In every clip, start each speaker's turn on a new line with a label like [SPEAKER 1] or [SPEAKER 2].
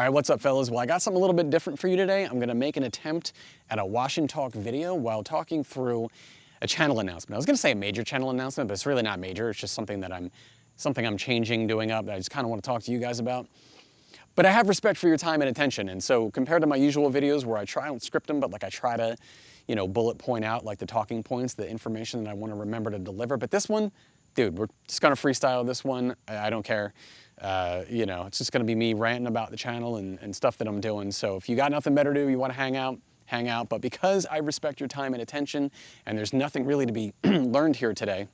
[SPEAKER 1] All right, what's up, fellas? Well, I got something a little bit different for you today. I'm gonna make an attempt at a wash and talk video while talking through a channel announcement. I was gonna say a major channel announcement, but it's really not major. It's just something that I'm changing, doing up, that I just kind of want to talk to you guys about. But I have respect for your time and attention, and so compared to my usual videos where I try and script them, but like I try to, you know, bullet point out like the talking points, the information that I want to remember to deliver. But this one, dude, we're just gonna freestyle this one. I don't care. You know, it's just gonna be me ranting about the channel and stuff that I'm doing. So if you got nothing better to do, you wanna hang out, hang out. But because I respect your time and attention, and there's nothing really to be learned here today,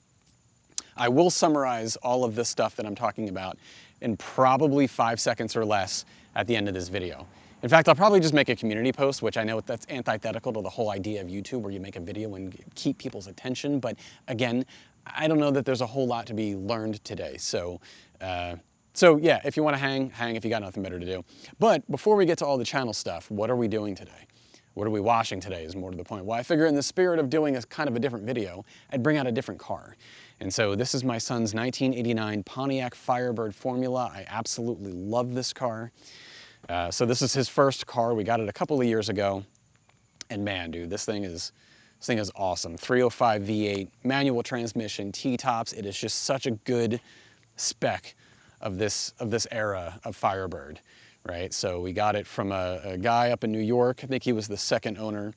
[SPEAKER 1] I will summarize all of this stuff that I'm talking about in probably 5 seconds or less at the end of this video. In fact, I'll probably just make a community post, which I know that's antithetical to the whole idea of YouTube, where you make a video and keep people's attention. But again, I don't know that there's a whole lot to be learned today. So yeah, if you want to hang if you got nothing better to do. But before we get to all the channel stuff, what are we doing today? What are we washing today is more to the point. Well, I figure in the spirit of doing a kind of a different video, I'd bring out a different car. And so this is my son's 1989 Pontiac Firebird Formula. I absolutely love this car. So this is his first car. We got it a couple of years ago. And man, dude, this thing is awesome. 305 V8, manual transmission, T-tops. It is just such a good spec of this era of Firebird, right? So we got it from a guy up in New York. I think he was the second owner.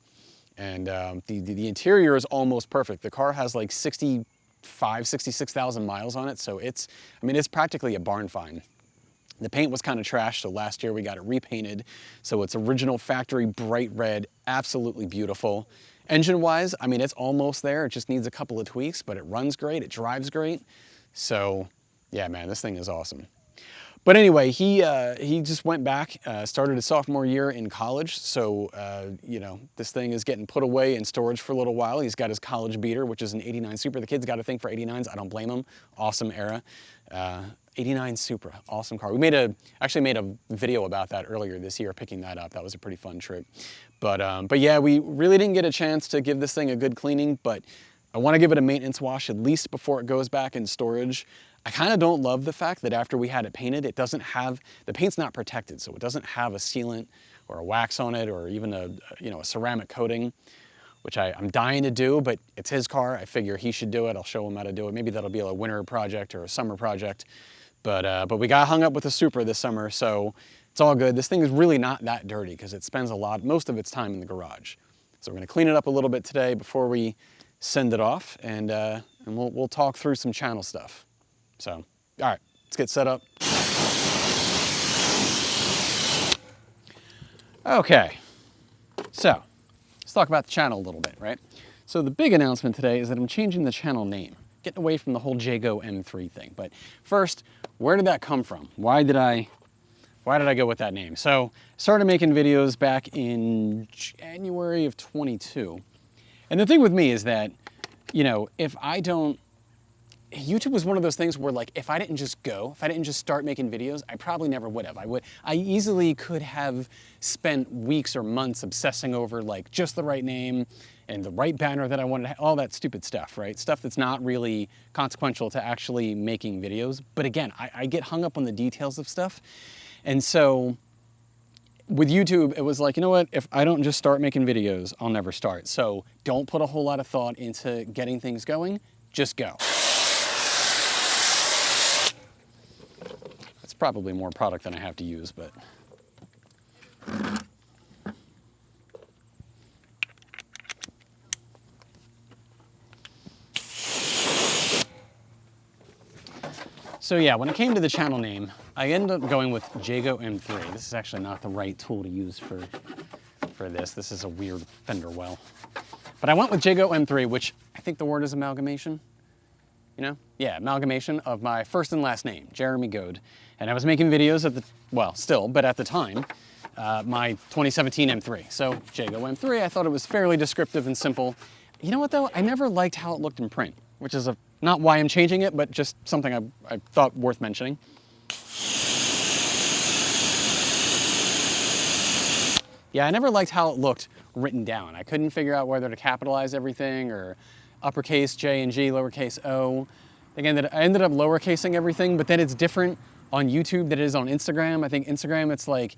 [SPEAKER 1] And the interior is almost perfect. The car has like 66,000 miles on it. So it's practically a barn find. The paint was kind of trash, so last year we got it repainted. So it's original factory bright red, absolutely beautiful. Engine-wise, I mean, it's almost there. It just needs a couple of tweaks, but it runs great, it drives great. So yeah, man, this thing is awesome. But anyway, he just went back, started his sophomore year in college. So, you know, this thing is getting put away in storage for a little while. He's got his college beater, which is an 89 Supra. The kid's got a thing for 89s. I don't blame him. Awesome era. 89 Supra, awesome car. We actually made a video about that earlier this year, picking that up. That was a pretty fun trip. But yeah, we really didn't get a chance to give this thing a good cleaning, but I want to give it a maintenance wash at least before it goes back in storage. I kind of don't love the fact that after we had it painted, it doesn't have, the paint's not protected, so it doesn't have a sealant or a wax on it or even a ceramic coating, which I'm dying to do, but it's his car. I figure he should do it. I'll show him how to do it. Maybe that'll be a winter project or a summer project. But we got hung up with a Supra this summer, so it's all good. This thing is really not that dirty because it spends most of its time in the garage. So we're gonna clean it up a little bit today before we send it off, and we'll talk through some channel stuff. So, all right, let's get set up. Okay, so let's talk about the channel a little bit, right? So the big announcement today is that I'm changing the channel name, getting away from the whole Jago M3 thing. But first, where did that come from? Why did I go with that name? So I started making videos back in January of 22. And the thing with me is that, you know, YouTube was one of those things where, like, if I didn't just start making videos, I probably never would have. I easily could have spent weeks or months obsessing over, like, just the right name and the right banner that I wanted to have, all that stupid stuff, right? Stuff that's not really consequential to actually making videos. But again, I get hung up on the details of stuff. And so with YouTube, it was like, you know what? If I don't just start making videos, I'll never start. So don't put a whole lot of thought into getting things going, just go. Probably more product than I have to use, but. So yeah, when it came to the channel name, I ended up going with Jago M3. This is actually not the right tool to use for this. This is a weird fender well. But I went with Jago M3, which I think the word is amalgamation. You know? Yeah, amalgamation of my first and last name, Jeremy Goad. And I was making videos at the time, my 2017 M3. So Jago M3, I thought it was fairly descriptive and simple. You know what though? I never liked how it looked in print, which is not why I'm changing it, but just something I thought worth mentioning. Yeah, I never liked how it looked written down. I couldn't figure out whether to capitalize everything or uppercase J and G, lowercase O. I ended up lowercasing everything, but then it's different on YouTube than it is on Instagram. I think Instagram, it's like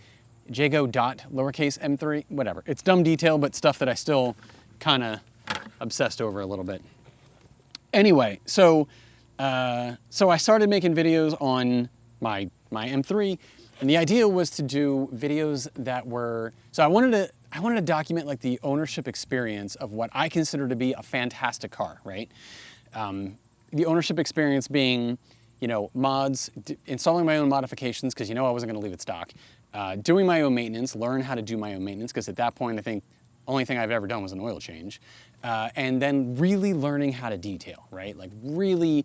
[SPEAKER 1] Jago dot lowercase m3, whatever. It's dumb detail, but stuff that I still kind of obsessed over a little bit. Anyway, so I started making videos on my M3, and the idea was to do videos that were, so I wanted to document like the ownership experience of what I consider to be a fantastic car, right? The ownership experience being, you know, mods, installing my own modifications, because you know I wasn't gonna leave it stock, doing my own maintenance, learn how to do my own maintenance, because at that point I think only thing I've ever done was an oil change, and then really learning how to detail, right? Like really,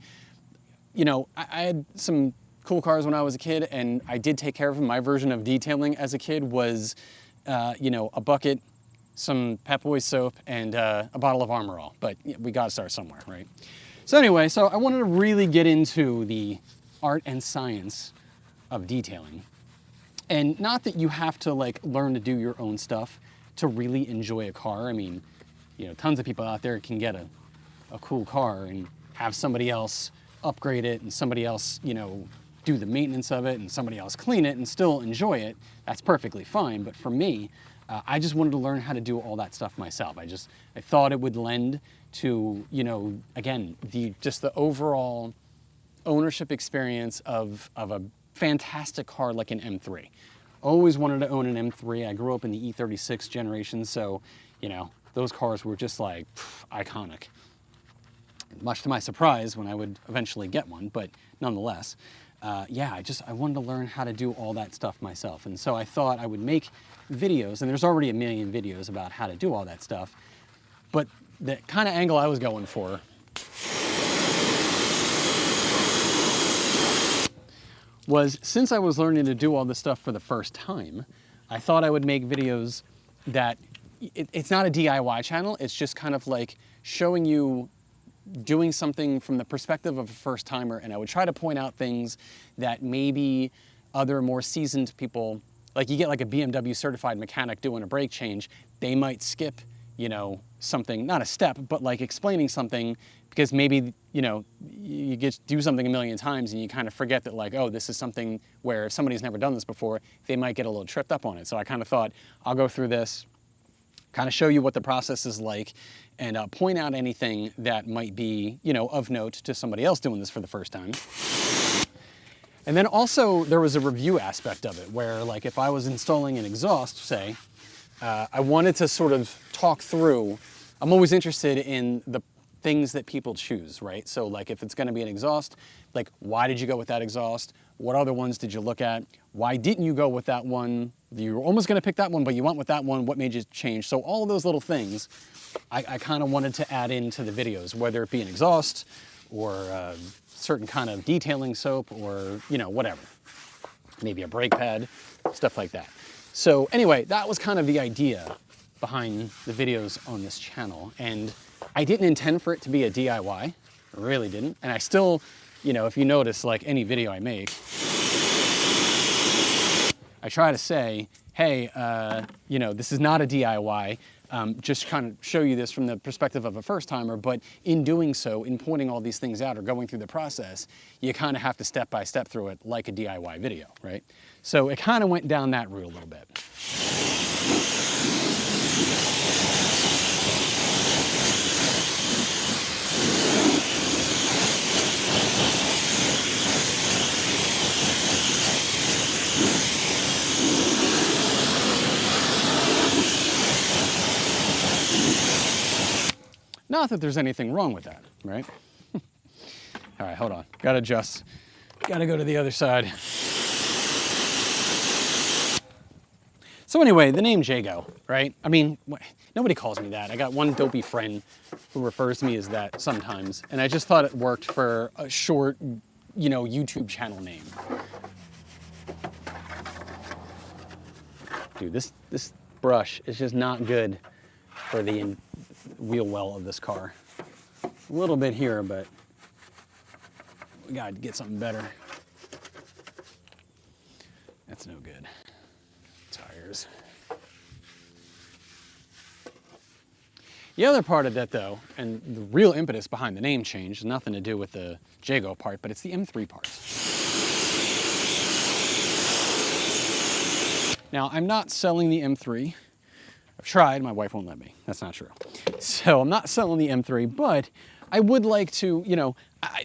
[SPEAKER 1] you know, I had some cool cars when I was a kid, and I did take care of them. My version of detailing as a kid was, you know, a bucket, some Pep Boys soap, and a bottle of Armor All. But we gotta start somewhere, right? So anyway, so I wanted to really get into the art and science of detailing. And not that you have to like learn to do your own stuff to really enjoy a car. I mean, you know, tons of people out there can get a cool car and have somebody else upgrade it and somebody else, you know, do the maintenance of it and somebody else clean it and still enjoy it. That's perfectly fine. But for me, I just wanted to learn how to do all that stuff myself. I thought it would lend to, you know, again, just the overall ownership experience of a fantastic car like an M3. Always wanted to own an M3. I grew up in the E36 generation, so, you know, those cars were just like iconic. Much to my surprise when I would eventually get one, but nonetheless, yeah, I wanted to learn how to do all that stuff myself. And so I thought I would make videos, and there's already a million videos about how to do all that stuff, but the kind of angle I was going for was, since I was learning to do all this stuff for the first time, I thought I would make videos that, it's not a DIY channel, it's just kind of like showing you doing something from the perspective of a first timer, and I would try to point out things that maybe other more seasoned people, like you get like a BMW certified mechanic doing a brake change, they might skip, you know, something, not a step, but like explaining something, because maybe, you know, you do something a million times and you kind of forget that like, oh, this is something where if somebody's never done this before, they might get a little tripped up on it. So I kind of thought, I'll go through this, kind of show you what the process is like, and point out anything that might be, you know, of note to somebody else doing this for the first time. And then also there was a review aspect of it, where like if I was installing an exhaust, say, I wanted to sort of talk through, I'm always interested in the things that people choose, right? So like if it's gonna be an exhaust, like why did you go with that exhaust? What other ones did you look at? Why didn't you go with that one? You were almost gonna pick that one, but you went with that one. What made you change? So all of those little things, I kind of wanted to add into the videos, whether it be an exhaust or a certain kind of detailing soap or, you know, whatever. Maybe a brake pad, stuff like that. So anyway, that was kind of the idea behind the videos on this channel. And I didn't intend for it to be a DIY, I really didn't. And I still, you know, if you notice, like any video I make, I try to say, hey, you know, this is not a DIY, just kind of show you this from the perspective of a first timer, but in doing so, in pointing all these things out or going through the process, you kind of have to step by step through it like a DIY video, right? So it kind of went down that route a little bit. Not that there's anything wrong with that, right? All right, hold on. Gotta adjust. Gotta go to the other side. So anyway, the name Jago, right? I mean, nobody calls me that. I got one dopey friend who refers to me as that sometimes, and I just thought it worked for a short, you know, YouTube channel name. Dude, this brush is just not good for the wheel well of this car. A little bit here, but we gotta get something better. That's no good. Tires. The other part of that though, and the real impetus behind the name change, nothing to do with the Jago part, but it's the M3 part. Now, I'm not selling the M3. I've tried, my wife won't let me. That's not true. So I'm not selling the M3, but I would like to, you know,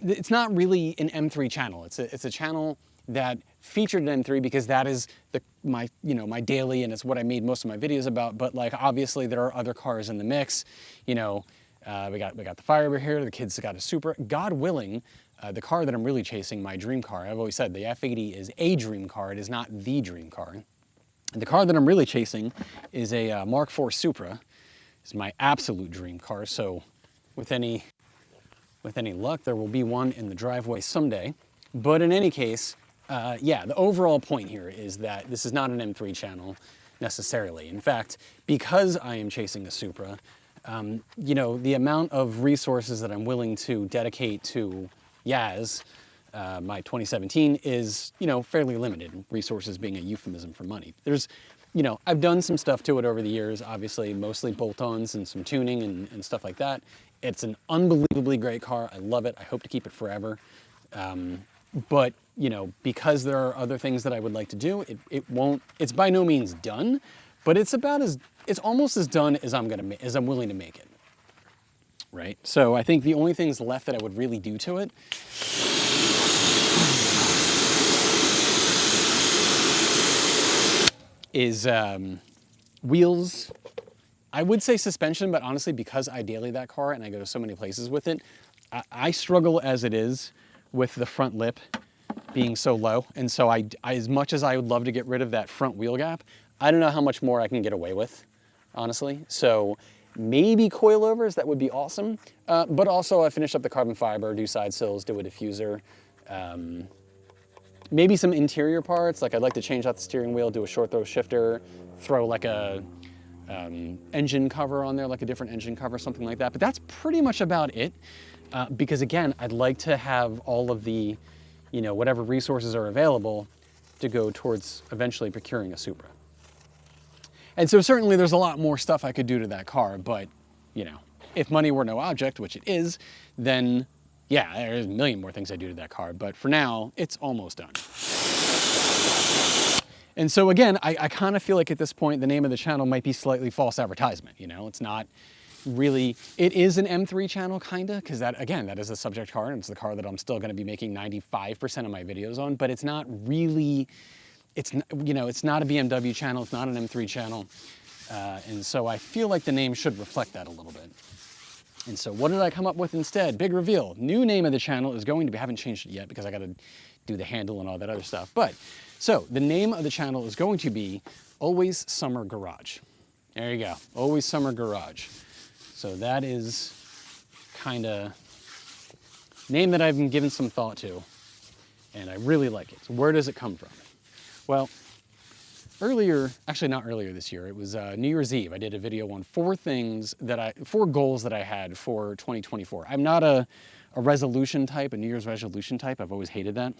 [SPEAKER 1] it's not really an M3 channel. It's a channel that featured an M3 because that is my daily, and it's what I made most of my videos about. But like, obviously there are other cars in the mix. You know, we got the Firebird here, the kids got a Supra. God willing, the car that I'm really chasing, my dream car, I've always said the F80 is a dream car, it is not the dream car. The car that I'm really chasing is a Mark IV Supra. It's my absolute dream car, so with any luck, there will be one in the driveway someday. But in any case, yeah, the overall point here is that this is not an M3 channel necessarily. In fact, because I am chasing a Supra, you know, the amount of resources that I'm willing to dedicate to Yaz, my 2017, is, you know, fairly limited, resources being a euphemism for money. There's, you know, I've done some stuff to it over the years, obviously mostly bolt-ons and some tuning and stuff like that. It's an unbelievably great car. I love it. I hope to keep it forever. But, you know, because there are other things that I would like to do, it's by no means done, but it's almost as done as I'm willing to make it. Right? So I think the only things left that I would really do to it is wheels. I would say suspension, but honestly, because I daily that car and I go to so many places with it, I struggle as it is with the front lip being so low. And so I, as much as I would love to get rid of that front wheel gap, I don't know how much more I can get away with, honestly. So maybe coilovers, that would be awesome. But also I finished up the carbon fiber, do side sills, do a diffuser. Maybe some interior parts, like I'd like to change out the steering wheel, do a short throw shifter, throw like a engine cover on there, like a different engine cover, something like that. But that's pretty much about it. Because again, I'd like to have all of the, you know, whatever resources are available to go towards eventually procuring a Supra. And so certainly there's a lot more stuff I could do to that car, but, you know, if money were no object, which it is, then yeah, there's a million more things I do to that car, but for now, it's almost done. And so again, I kind of feel like at this point, the name of the channel might be slightly false advertisement, you know? It's not really, it is an M3 channel, kinda, because that, again, that is a subject car, and it's the car that I'm still gonna be making 95% of my videos on, but it's not really, it's, you know, it's not a BMW channel, it's not an M3 channel, and so I feel like the name should reflect that a little bit. And so what did I come up with instead? Big reveal. New name of the channel is going to be, I haven't changed it yet because I got to do the handle and all that other stuff. But, so the name of the channel is going to be Always Summer Garage. There you go, Always Summer Garage. So that is kind of name that I've been giving some thought to, and I really like it. So where does it come from? Well, actually not earlier this year, it was New Year's Eve. I did a video on four goals that I had for 2024. I'm not a resolution type, a New Year's resolution type. I've always hated that.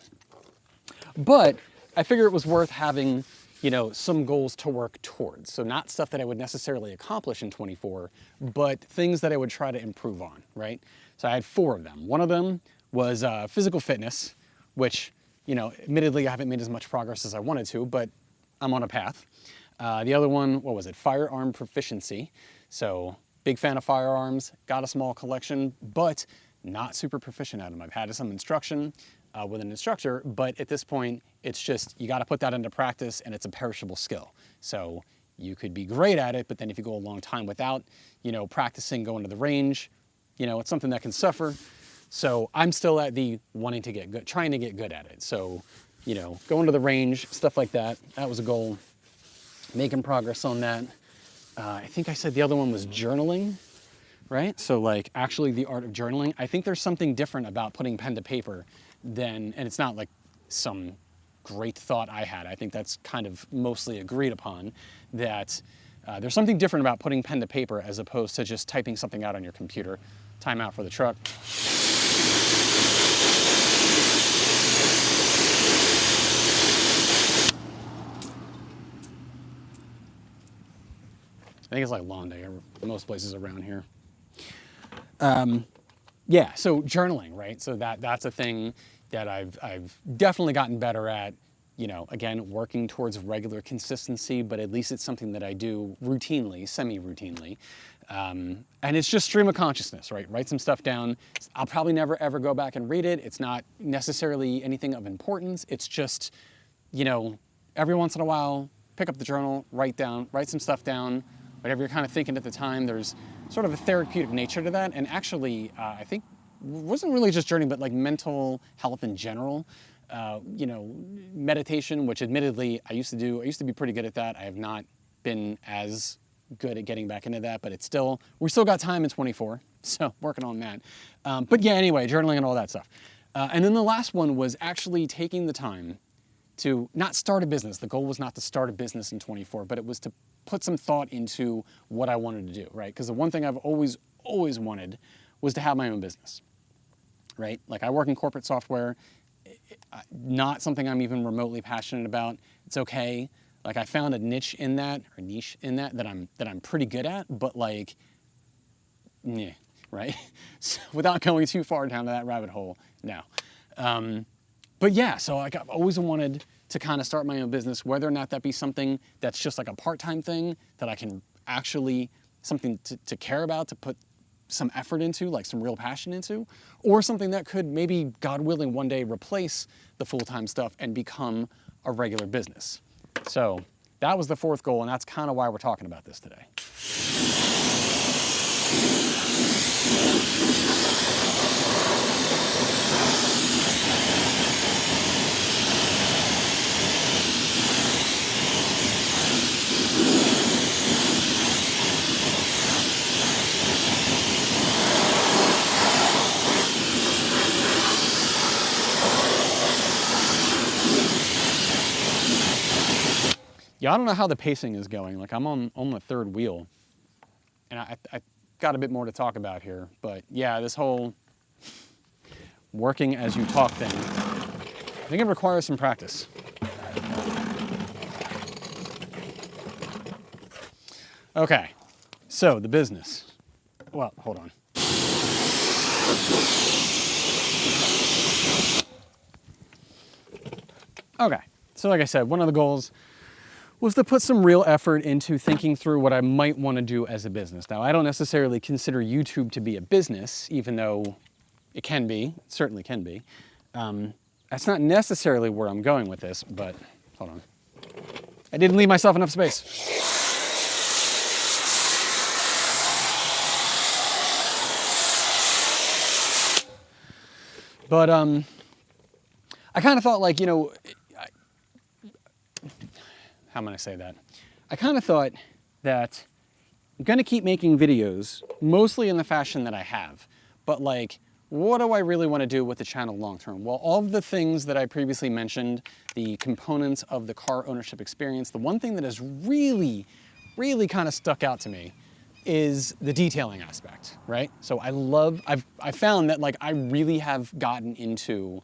[SPEAKER 1] But I figure it was worth having, you know, some goals to work towards. So not stuff that I would necessarily accomplish in 24, but things that I would try to improve on, right? So I had four of them. One of them was physical fitness, which, you know, admittedly I haven't made as much progress as I wanted to, but I'm on a path. The other one, what was it? Firearm proficiency. So big fan of firearms, got a small collection, but not super proficient at them. I've had some instruction with an instructor, but at this point, it's just, you gotta put that into practice and it's a perishable skill. So you could be great at it, but then if you go a long time without, you know, practicing, going to the range, you know, it's something that can suffer. So I'm still at the wanting to get good, trying to get good at it. So, you know, going to the range, stuff like that. That was a goal. Making progress on that. I think I said the other one was journaling, right? So like actually the art of journaling. I think there's something different about putting pen to paper than, and it's not like some great thought I had. I think that's kind of mostly agreed upon, that there's something different about putting pen to paper as opposed to just typing something out on your computer. Time out for the truck. I think it's like lawn day most places around here. Yeah, so journaling, right? So that's a thing that I've definitely gotten better at You know, again, working towards regular consistency, but at least it's something that I do routinely, semi-routinely. And it's just stream of consciousness, right? Write some stuff down. I'll probably never ever go back and read it. It's not necessarily anything of importance. It's just, you know, every once in a while, pick up the journal, write some stuff down, whatever you're kind of thinking at the time. There's sort of a therapeutic nature to that. And actually, I think, wasn't really just journaling, but like mental health in general. You know, meditation, which admittedly I used to be pretty good at that. I have not been as good at getting back into that, but we still got time in 24, so working on that. But yeah, anyway, journaling and all that stuff. And then the last one was actually taking the time to not start a business. The goal was not to start a business in 24, but it was to put some thought into what I wanted to do, right? Because the one thing I've always wanted was to have my own business, right? Like I work in corporate software. Not something I'm even remotely passionate about. It's okay. Like I found a niche in that that I'm pretty good at, but like, yeah, right? So without going too far down to that rabbit hole, no. But yeah, so like I've always wanted to kind of start my own business, whether or not that be something that's just like a part-time thing that I can actually, something to care about, to put some effort into, like some real passion into, or something that could maybe, God willing, one day replace the full-time stuff and become a regular business. So that was the fourth goal, and that's kind of why we're talking about this today. Yeah, I don't know how the pacing is going. Like I'm on the third wheel, and I got a bit more to talk about here. But yeah, this whole working as you talk thing, I think it requires some practice. Okay, so the business. Well, hold on. Okay, so like I said, one of the goals was to put some real effort into thinking through what I might want to do as a business. Now, I don't necessarily consider YouTube to be a business, even though it can be, it certainly can be. That's not necessarily where I'm going with this, but hold on. I didn't leave myself enough space. But I kind of thought like, you know, how am I going to say that? I kind of thought that I'm going to keep making videos, mostly in the fashion that I have, but like, what do I really want to do with the channel long term? Well, all of the things that I previously mentioned, the components of the car ownership experience, the one thing that has really kind of stuck out to me is the detailing aspect, right? So I found that like I really have gotten into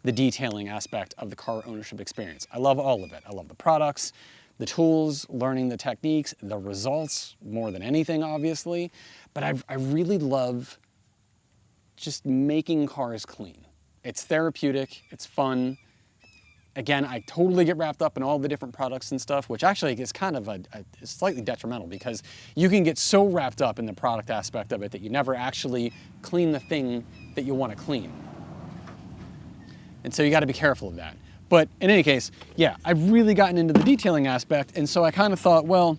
[SPEAKER 1] the detailing aspect of the car ownership experience. I love all of it. I love the products, the tools, learning the techniques, the results more than anything, obviously. But I really love just making cars clean. It's therapeutic, it's fun. Again, I totally get wrapped up in all the different products and stuff, which actually is kind of is slightly detrimental because you can get so wrapped up in the product aspect of it that you never actually clean the thing that you want to clean. And so you got to be careful of that. But in any case, yeah, I've really gotten into the detailing aspect. And so I kind of thought, well,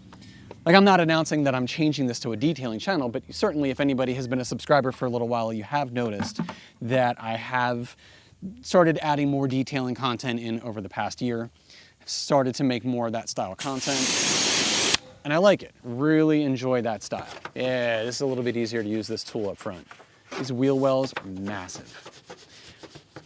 [SPEAKER 1] like I'm not announcing that I'm changing this to a detailing channel, but certainly if anybody has been a subscriber for a little while, you have noticed that I have started adding more detailing content in over the past year. I've started to make more of that style content. And I like it, really enjoy that style. Yeah, this is a little bit easier to use this tool up front. These wheel wells are massive.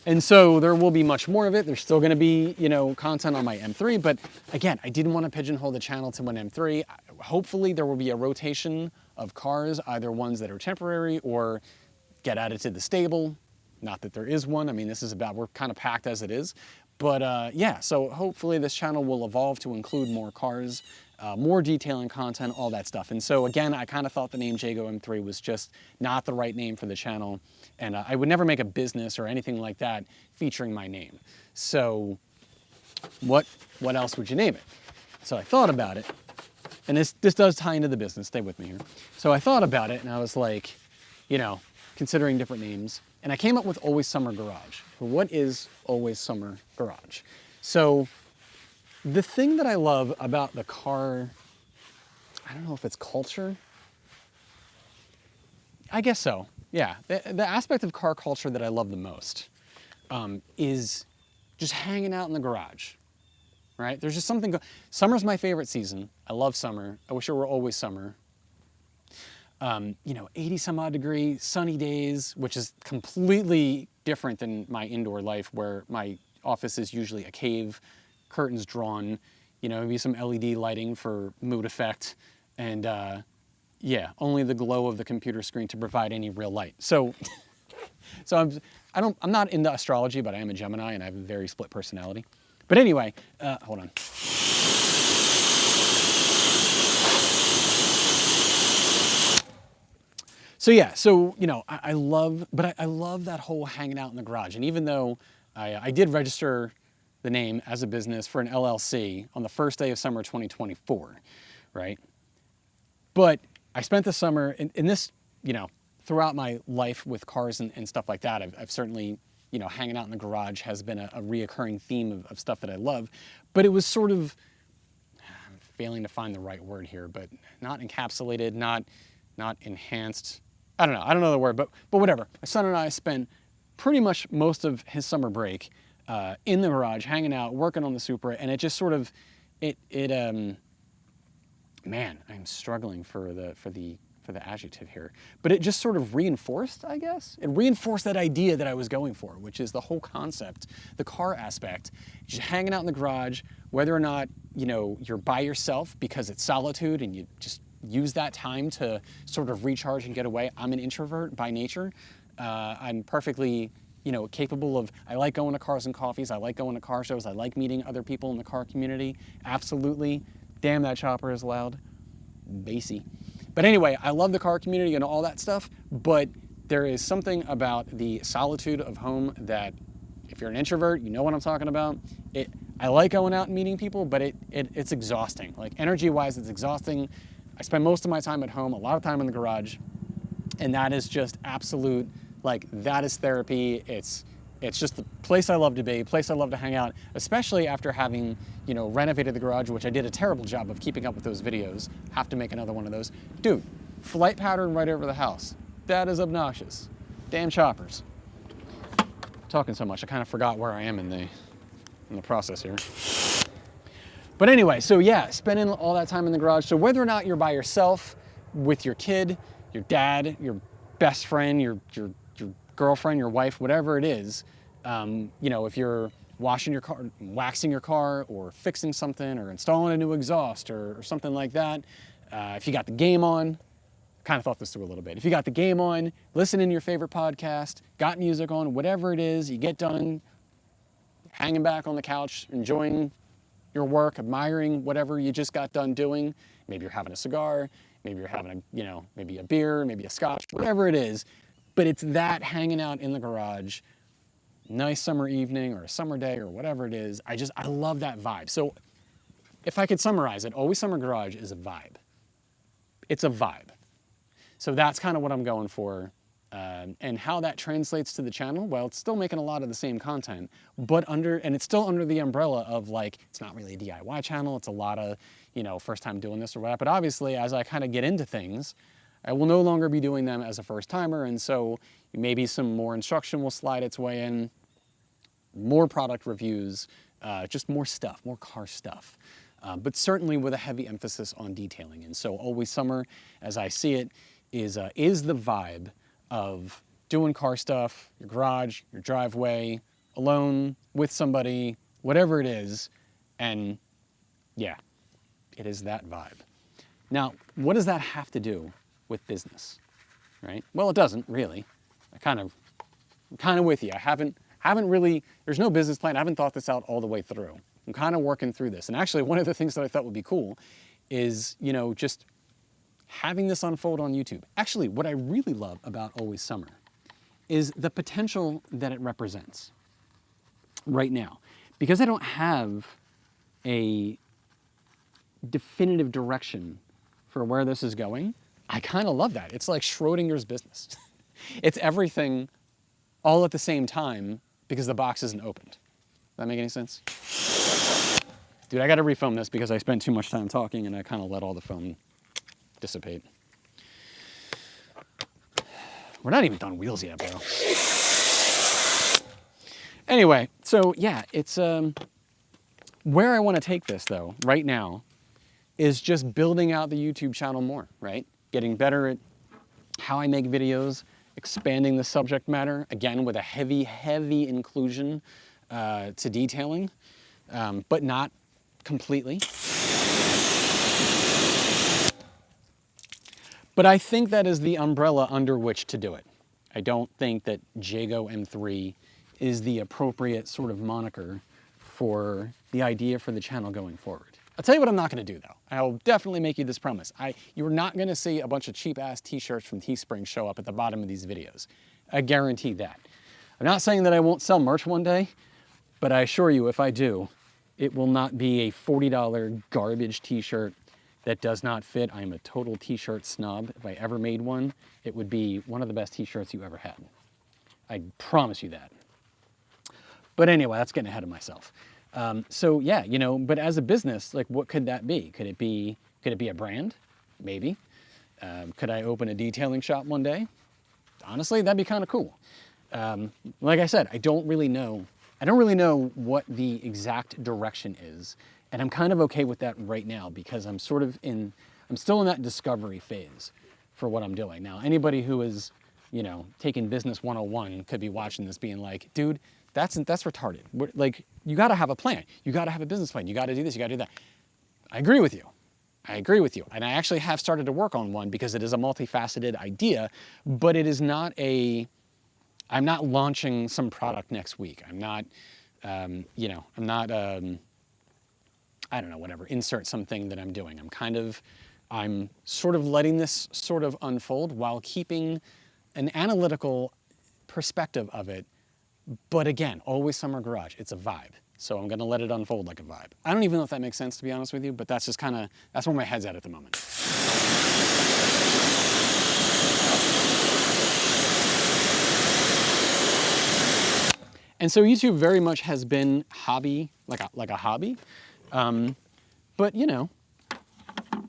[SPEAKER 1] And so there will be much more of it. There's still going to be, you know, content on my M3, but again, I didn't want to pigeonhole the channel to an M3. Hopefully there will be a rotation of cars, either ones that are temporary or get added to the stable. Not that there is one. I mean, we're kind of packed as it is. But yeah, so hopefully this channel will evolve to include more cars, more detailing content, all that stuff. And so again, I kind of thought the name Jago M3 was just not the right name for the channel. And I would never make a business or anything like that featuring my name. So what else would you name it? So I thought about it, and this does tie into the business, stay with me here. So I thought about it, and I was like, you know, considering different names, and I came up with Always Summer Garage. What is Always Summer Garage? So the thing that I love about the car, I don't know if it's culture. I guess so, yeah. The aspect of car culture that I love the most is just hanging out in the garage, right? There's just something, summer's my favorite season. I love summer. I wish it were always summer. You know, 80 some odd degree, sunny days, which is completely different than my indoor life where my office is usually a cave, curtains drawn, you know, maybe some LED lighting for mood effect, and yeah, only the glow of the computer screen to provide any real light. So, I'm not into astrology, but I am a Gemini and I have a very split personality. But anyway, hold on. So yeah, so, you know, I love that whole hanging out in the garage. And even though I did register the name as a business for an LLC on the first day of summer 2024, right? But I spent the summer in this, you know, throughout my life with cars and stuff like that, I've certainly, you know, hanging out in the garage has been a reoccurring theme of stuff that I love. But it was sort of, I'm failing to find the right word here, but not encapsulated, not enhanced. I don't know the word, but whatever. My son and I spent pretty much most of his summer break in the garage, hanging out, working on the Supra, and it just sort of, man, I'm struggling for the adjective here, but it just sort of reinforced, I guess. It reinforced that idea that I was going for, which is the whole concept, the car aspect, just hanging out in the garage, whether or not, you know, you're by yourself because it's solitude and you just use that time to sort of recharge and get away. I'm an introvert by nature. I'm perfectly, you know, capable of, I like going to Cars and Coffees, I like going to car shows, I like meeting other people in the car community, absolutely. Damn, that chopper is loud, bassy. But anyway, I love the car community and all that stuff, but there is something about the solitude of home that, if you're an introvert, you know what I'm talking about. I like going out and meeting people, but it's exhausting. Like, energy-wise, it's exhausting. I spend most of my time at home, a lot of time in the garage, and that is just absolute, like, that is therapy. It's just the place I love to be, place I love to hang out, especially after having, you know, renovated the garage, which I did a terrible job of keeping up with those videos. Have to make another one of those. Dude, flight pattern right over the house. That is obnoxious. Damn choppers. Talking so much, I kind of forgot where I am in the process here. But anyway, so yeah, spending all that time in the garage. So whether or not you're by yourself, with your kid, your dad, your best friend, your girlfriend, your wife, whatever it is, you know, if you're washing your car, waxing your car, or fixing something, or installing a new exhaust, or something like that, if you got the game on, kind of thought this through a little bit. If you got the game on, listening to your favorite podcast, got music on, whatever it is, you get done hanging back on the couch, enjoying your work, admiring whatever you just got done doing. Maybe you're having a cigar, maybe you're having a, you know, maybe a beer, maybe a scotch, whatever it is. But it's that hanging out in the garage, nice summer evening or a summer day or whatever it is. I love that vibe. So if I could summarize it, Always Summer Garage is a vibe. It's a vibe. So that's kind of what I'm going for. And how that translates to the channel, well, it's still making a lot of the same content, but it's still under the umbrella of, like, it's not really a DIY channel. It's a lot of, you know, first time doing this or whatever. But obviously, as I kind of get into things, I will no longer be doing them as a first timer. And so maybe some more instruction will slide its way in, more product reviews, just more stuff, more car stuff. But certainly with a heavy emphasis on detailing. And so Always Summer, as I see it, is the vibe of doing car stuff, your garage, your driveway, alone, with somebody, whatever it is. And yeah, it is that vibe. Now, what does that have to do with business, right? Well, it doesn't really. I'm kind of with you. I haven't really, there's no business plan. I haven't thought this out all the way through. I'm kind of working through this. And actually, one of the things that I thought would be cool is, you know, just having this unfold on YouTube. Actually, what I really love about Always Summer is the potential that it represents right now. because I don't have a definitive direction for where this is going, I kind of love that. It's like Schrodinger's business. It's everything all at the same time because the box isn't opened. Does that make any sense? Dude, I gotta refoam this because I spent too much time talking and I kind of let all the foam dissipate. We're not even done wheels yet, bro. Anyway, so yeah, it's where I want to take this though, right now, is just building out the YouTube channel more, right? Getting better at how I make videos, expanding the subject matter, again, with a heavy, heavy inclusion to detailing, but not completely. But I think that is the umbrella under which to do it. I don't think that Jago M3 is the appropriate sort of moniker for the idea for the channel going forward. I'll tell you what I'm not gonna do though. I'll definitely make you this promise. You're not gonna see a bunch of cheap ass t-shirts from Teespring show up at the bottom of these videos. I guarantee that. I'm not saying that I won't sell merch one day, but I assure you if I do, it will not be a $40 garbage t-shirt that does not fit. I'm a total t-shirt snob. If I ever made one, it would be one of the best t-shirts you ever had. I promise you that. But anyway, that's getting ahead of myself. So yeah, you know, but as a business, like what could that be? Could it be a brand? Maybe. Could I open a detailing shop one day? Honestly, that'd be kind of cool. Like I said, I don't really know what the exact direction is. And I'm kind of okay with that right now because I'm still in that discovery phase for what I'm doing. Now, anybody who is, you know, taking business 101 could be watching this being like, dude, that's retarded. Like, you gotta have a plan. You gotta have a business plan. You gotta do this, you gotta do that. I agree with you. And I actually have started to work on one because it is a multifaceted idea, but it is not I'm not launching some product next week. I'm not, I don't know, whatever, insert something that I'm doing. I'm sort of letting this sort of unfold while keeping an analytical perspective of it. But again, always Summer Garage, it's a vibe. So I'm gonna let it unfold like a vibe. I don't even know if that makes sense, to be honest with you, but that's just that's where my head's at the moment. And so YouTube very much has been hobby, like a hobby. But you know,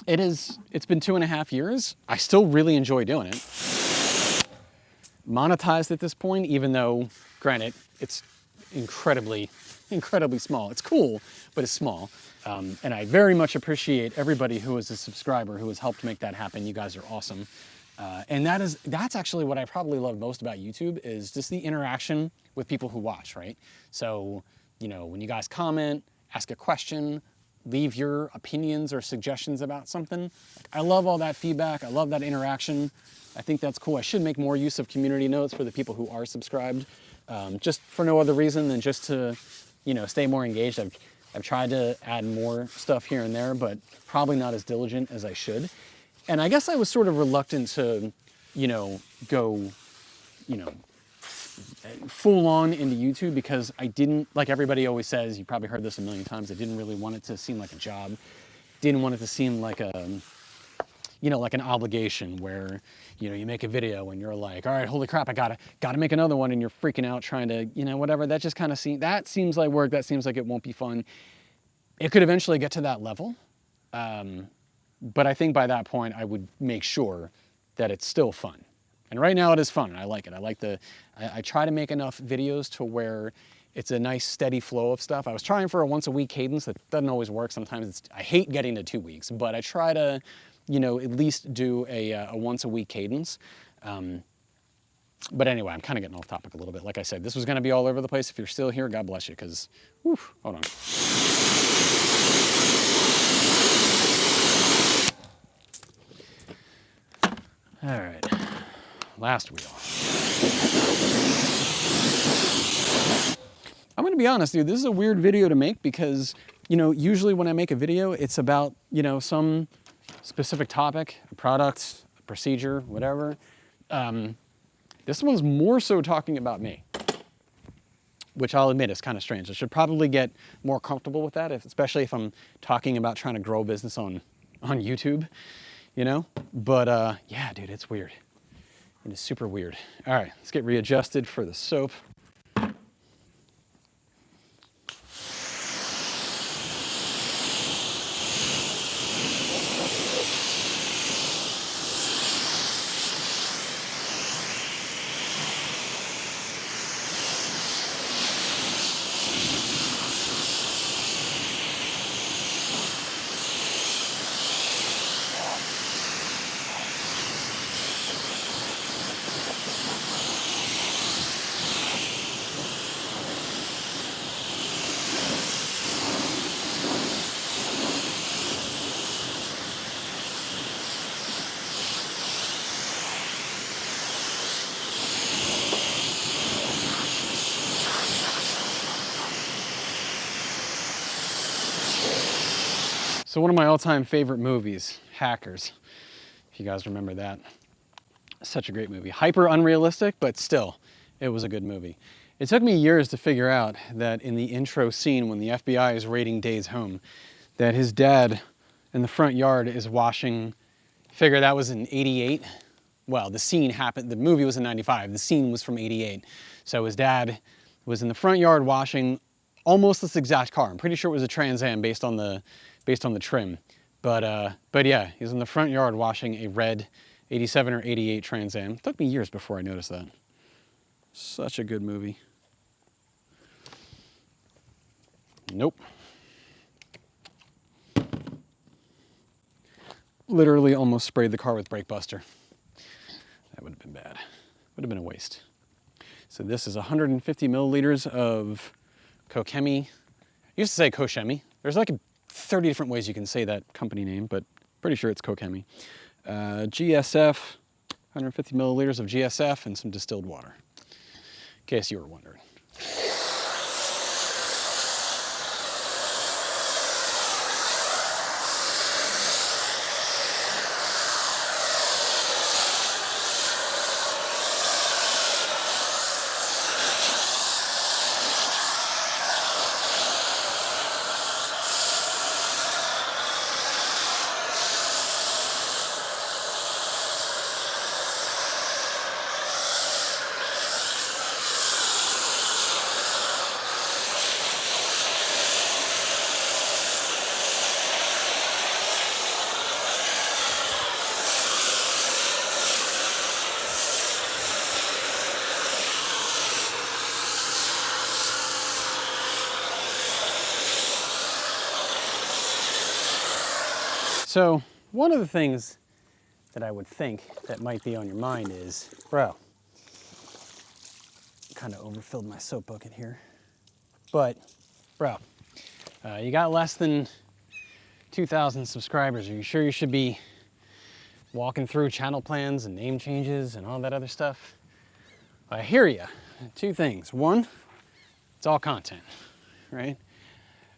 [SPEAKER 1] it's been 2.5 years. I still really enjoy doing it. Monetized at this point, even though, granted, it's incredibly small. It's cool, but it's small. And I very much appreciate everybody who is a subscriber who has helped make that happen. You guys are awesome. And that's actually what I probably love most about YouTube is just the interaction with people who watch, right? So, you know, when you guys comment, ask a question, leave your opinions or suggestions about something. I love all that feedback. I love that interaction. I think that's cool. I should make more use of community notes for the people who are subscribed, just for no other reason than just to, you know, stay more engaged. I've tried to add more stuff here and there, but probably not as diligent as I should. And I guess I was sort of reluctant to, you know, go, you know, full on into YouTube because I didn't, like everybody always says, you probably heard this a million times, I didn't really want it to seem like a job. Didn't want it to seem like a, you know, like an obligation where, you know, you make a video and you're like, all right, holy crap, I gotta make another one, and you're freaking out trying to, you know, whatever. That just kind of seems like work. That seems like it won't be fun. It could eventually get to that level. But I think by that point, I would make sure that it's still fun. And right now it is fun, and I like it. I try to make enough videos to where it's a nice steady flow of stuff. I was trying for a once a week cadence. That doesn't always work. Sometimes I hate getting to 2 weeks, but I try to, you know, at least do a once a week cadence. But anyway, I'm kind of getting off topic a little bit. Like I said, this was gonna be all over the place. If you're still here, God bless you, because, hold on. All right, last wheel. I'm gonna be honest, dude, this is a weird video to make because, you know, usually when I make a video, it's about, you know, some specific topic, a product, a procedure, whatever. This one's more so talking about me. which I'll admit is kind of strange. I should probably get more comfortable with that, especially if I'm talking about trying to grow a business on YouTube, you know? But yeah, dude, it's weird. It is super weird. All right, let's get readjusted for the soap. So one of my all-time favorite movies, Hackers, if you guys remember that. Such a great movie. Hyper unrealistic, but still, it was a good movie. It took me years to figure out that in the intro scene when the FBI is raiding Dade's home, that his dad in the front yard is washing, figure that was in 88. Well, the scene happened, the movie was in 95, the scene was from 88. So his dad was in the front yard washing almost this exact car. I'm pretty sure it was a Trans Am based on the trim. But yeah, he's in the front yard washing a red 87 or 88 Trans Am. It took me years before I noticed that. Such a good movie. Nope. Literally almost sprayed the car with brake buster. That would have been bad. Would have been a waste. So this is 150 milliliters of Kokemi. I used to say Koshemi. There's like 30 different ways you can say that company name, but pretty sure it's Kokemi. GSF, 150 milliliters of GSF and some distilled water, in case you were wondering. So one of the things that I would think that might be on your mind is, bro, kind of overfilled my soap bucket here, but bro, you got less than 2,000 subscribers. Are you sure you should be walking through channel plans and name changes and all that other stuff? I hear you. Two things. One, it's all content, right?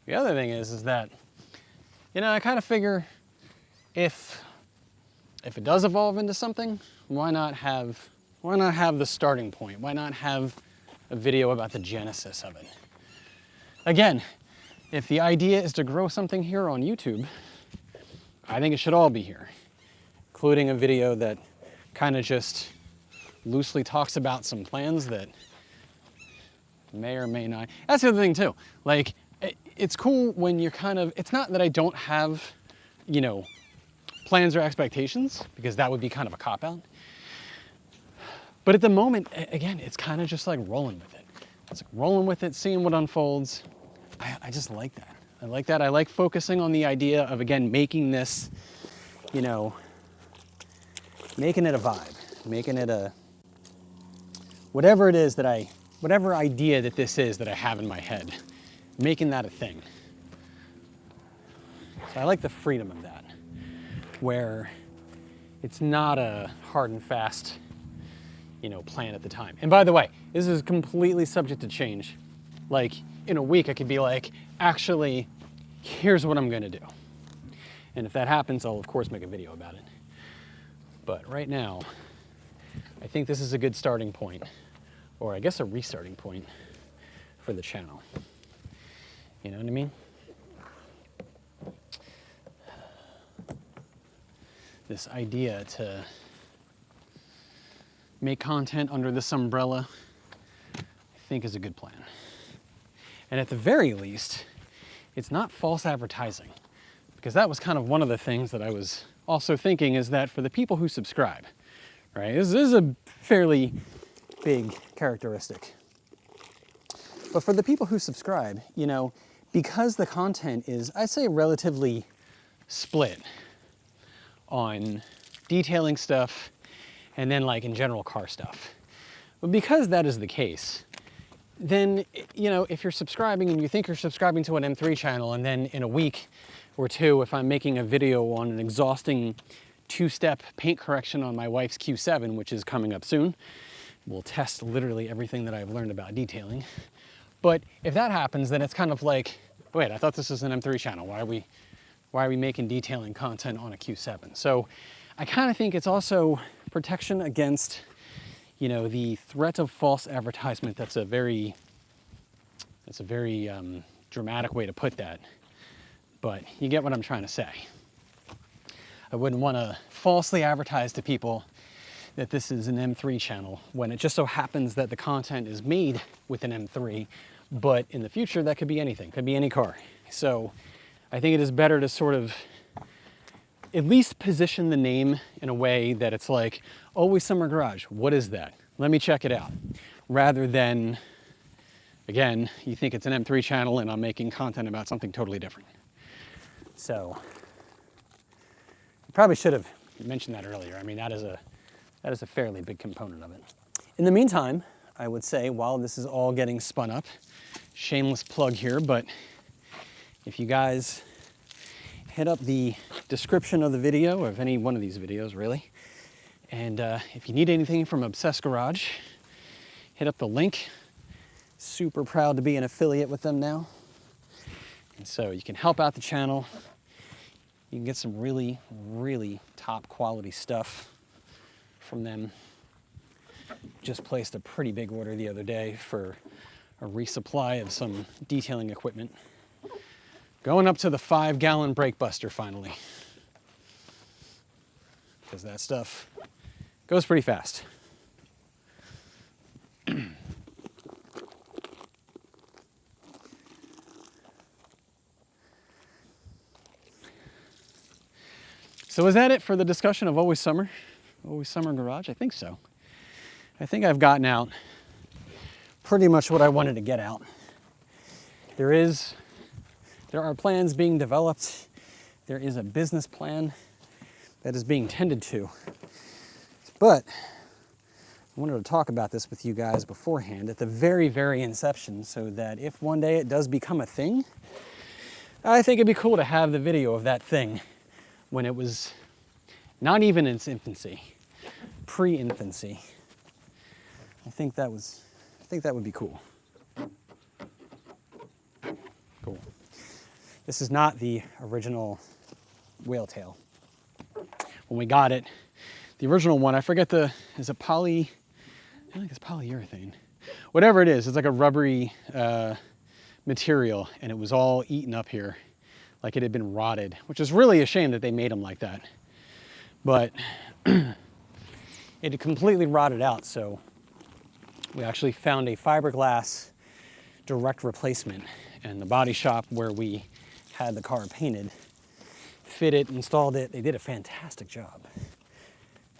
[SPEAKER 1] The other thing is that, you know, I kind of figure if it does evolve into something, why not have the starting point? Why not have a video about the genesis of it? Again, if the idea is to grow something here on YouTube, I think it should all be here, including a video that kind of just loosely talks about some plans that may or may not. That's the other thing too. Like, it's cool when you're kind of, it's not that I don't have, you know, plans or expectations, because that would be kind of a cop-out. But at the moment, again, it's kind of just like rolling with it. It's like rolling with it, seeing what unfolds. I just like that. I like that. I like focusing on the idea of, again, making this, you know, making it a vibe, making it a, whatever it is that whatever idea that this is that I have in my head, making that a thing. So I like the freedom of that, where it's not a hard and fast, you know, plan at the time. And by the way, this is completely subject to change. Like, in a week, I could be like, actually, here's what I'm gonna do. And if that happens, I'll of course make a video about it. But right now, I think this is a good starting point, or I guess a restarting point, for the channel. You know what I mean? This idea to make content under this umbrella, I think is a good plan. And at the very least, it's not false advertising. Because that was kind of one of the things that I was also thinking, is that for the people who subscribe, right? This is a fairly big characteristic. But for the people who subscribe, you know, because the content is, I'd say, relatively split on detailing stuff and then like in general car stuff. But because that is the case, then, you know, if you're subscribing and you think you're subscribing to an M3 channel, and then in a week or two, if I'm making a video on an exhausting two-step paint correction on my wife's Q7, which is coming up soon, we'll test literally everything that I've learned about detailing. But if that happens, then it's kind of like, wait, I thought this was an M3 channel. Why are we making detailing content on a Q7? So I kind of think it's also protection against, you know, the threat of false advertisement. That's a very dramatic way to put that, but you get what I'm trying to say. I wouldn't want to falsely advertise to people that this is an M3 channel when it just so happens that the content is made with an M3, but in the future that could be anything, could be any car. So I think it is better to sort of at least position the name in a way that it's like, Always Summer Garage, what is that? Let me check it out. Rather than, again, you think it's an M3 channel and I'm making content about something totally different. So, I probably should have mentioned that earlier. I mean, that is a fairly big component of it. In the meantime, I would say, while this is all getting spun up, shameless plug here, but if you guys hit up the description of the video, of any one of these videos really, and if you need anything from Obsessed Garage, hit up the link. Super proud to be an affiliate with them now. And so you can help out the channel. You can get some really, really top quality stuff from them. Just placed a pretty big order the other day for a resupply of some detailing equipment. Going up to the 5-gallon brake buster finally. Because that stuff goes pretty fast. So is that it for the discussion of Always Summer? Always Summer Garage? I think so. I think I've gotten out pretty much what I wanted to get out. There are plans being developed. There is a business plan that is being tended to. But I wanted to talk about this with you guys beforehand at the very, very inception, so that if one day it does become a thing, I think it'd be cool to have the video of that thing when it was not even in its infancy, pre-infancy. I think that would be cool. Cool. This is not the original whale tail. When we got it, the original one, I forget is it poly, I think it's polyurethane. Whatever it is, it's like a rubbery material, and it was all eaten up here, like it had been rotted, which is really a shame that they made them like that. But it had completely rotted out, so we actually found a fiberglass direct replacement, and the body shop where we had the car painted fit it, installed it. They did a fantastic job.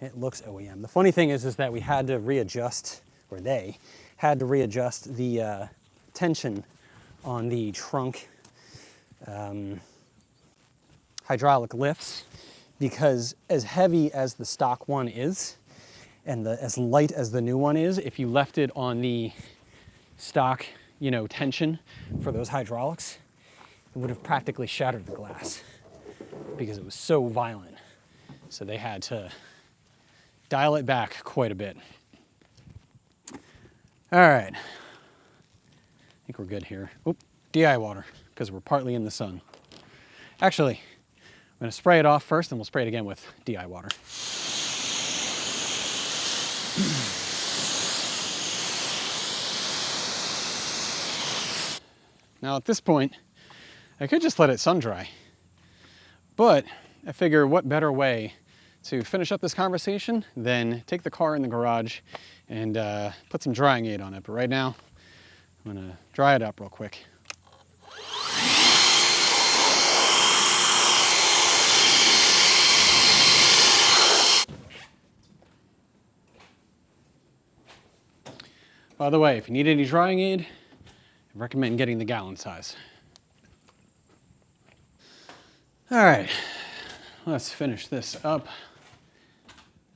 [SPEAKER 1] It looks OEM. The funny thing is that we had to readjust, or they had to readjust the tension on the trunk hydraulic lifts, because as heavy as the stock one is and as light as the new one is, if you left it on the stock, you know, tension for those hydraulics, it would have practically shattered the glass because it was so violent. So they had to dial it back quite a bit. All right, I think we're good here. Oop, DI water, because we're partly in the sun. Actually, I'm gonna spray it off first, and we'll spray it again with DI water. Now at this point, I could just let it sun dry, but I figure what better way to finish up this conversation than take the car in the garage and put some drying aid on it. But right now, I'm gonna dry it up real quick. By the way, if you need any drying aid, I recommend getting the gallon size. All right, let's finish this up.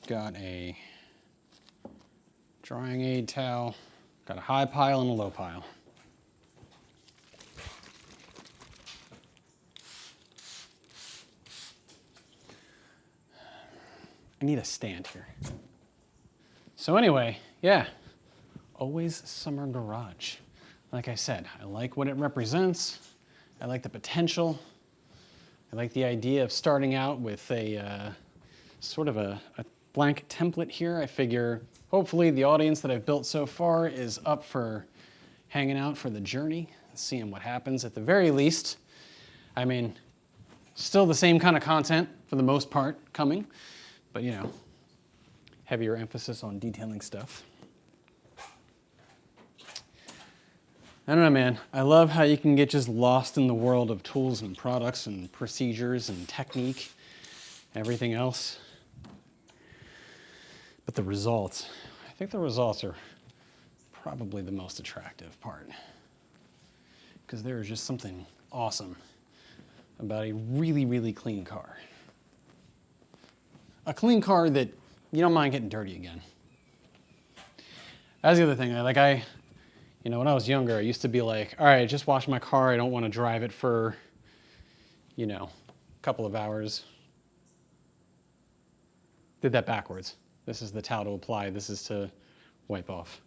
[SPEAKER 1] Got a drying aid towel, got a high pile and a low pile. I need a stand here. So anyway, yeah, always summer garage. Like I said, I like what it represents. I like the potential. I like the idea of starting out with a sort of a blank template here. I figure hopefully the audience that I've built so far is up for hanging out for the journey, seeing what happens at the very least. I mean, still the same kind of content for the most part coming, but you know, heavier emphasis on detailing stuff. I don't know, man. I love how you can get just lost in the world of tools and products and procedures and technique, everything else. But the results, I think the results are probably the most attractive part, because there is just something awesome about a really, really clean car. A clean car that you don't mind getting dirty again. That's the other thing. You know, when I was younger, I used to be like, all right, just wash my car. I don't want to drive it for, you know, a couple of hours. Did that backwards. This is the towel to apply. This is to wipe off.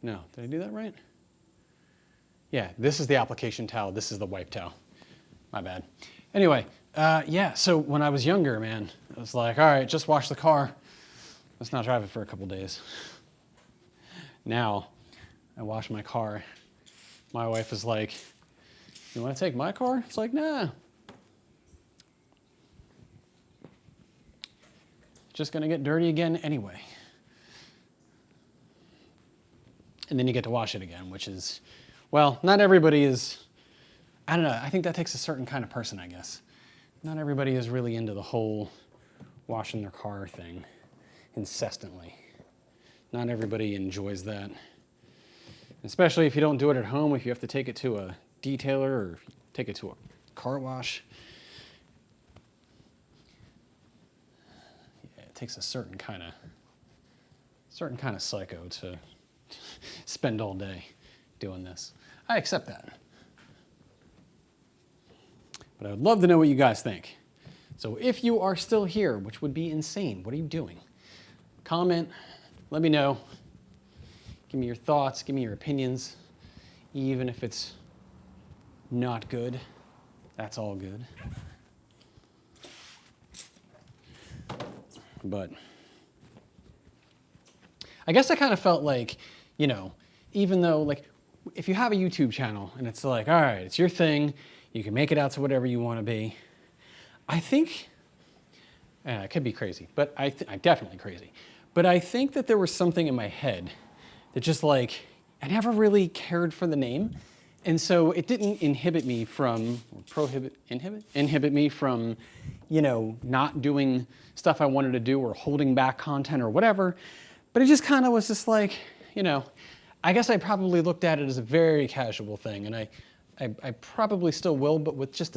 [SPEAKER 1] No, did I do that right? Yeah, this is the application towel. This is the wipe towel. My bad. Anyway, yeah, so when I was younger, man, I was like, all right, just wash the car. Let's not drive it for a couple days. Now, I wash my car. My wife is like, you want to take my car? It's like, nah. Just going to get dirty again anyway. And then you get to wash it again, which is, well, not everybody is, I don't know, I think that takes a certain kind of person, I guess. Not everybody is really into the whole washing their car thing incessantly. Not everybody enjoys that. Especially if you don't do it at home, if you have to take it to a detailer or if you take it to a car wash. Yeah, it takes a certain kind of psycho to spend all day doing this. I accept that. But I would love to know what you guys think. So if you are still here, which would be insane, what are you doing? Comment, let me know. Give me your thoughts, give me your opinions. Even if it's not good, that's all good. But I guess I kind of felt like, you know, even though, like, if you have a YouTube channel and it's like, all right, it's your thing, you can make it out to whatever you want to be. I think, it could be crazy, but I'm definitely crazy. But I think that there was something in my head that just like, I never really cared for the name. And so it didn't inhibit me from, inhibit me from, you know, not doing stuff I wanted to do or holding back content or whatever. But it just kind of was just like, you know, I guess I probably looked at it as a very casual thing, and I probably still will, but with just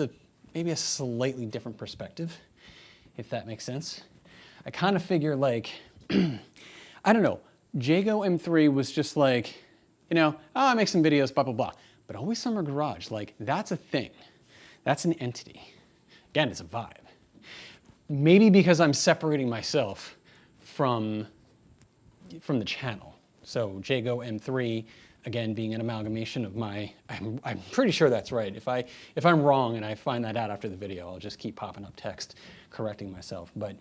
[SPEAKER 1] maybe a slightly different perspective, if that makes sense. I kind of figure like, I don't know, Jago M3 was just like, you know, oh, I make some videos, blah, blah, blah. But Always Summer Garage, like, that's a thing. That's an entity. Again, it's a vibe. Maybe because I'm separating myself from the channel. So Jago M3, again, being an amalgamation of my, I'm pretty sure that's right. If I'm wrong and I find that out after the video, I'll just keep popping up text correcting myself. But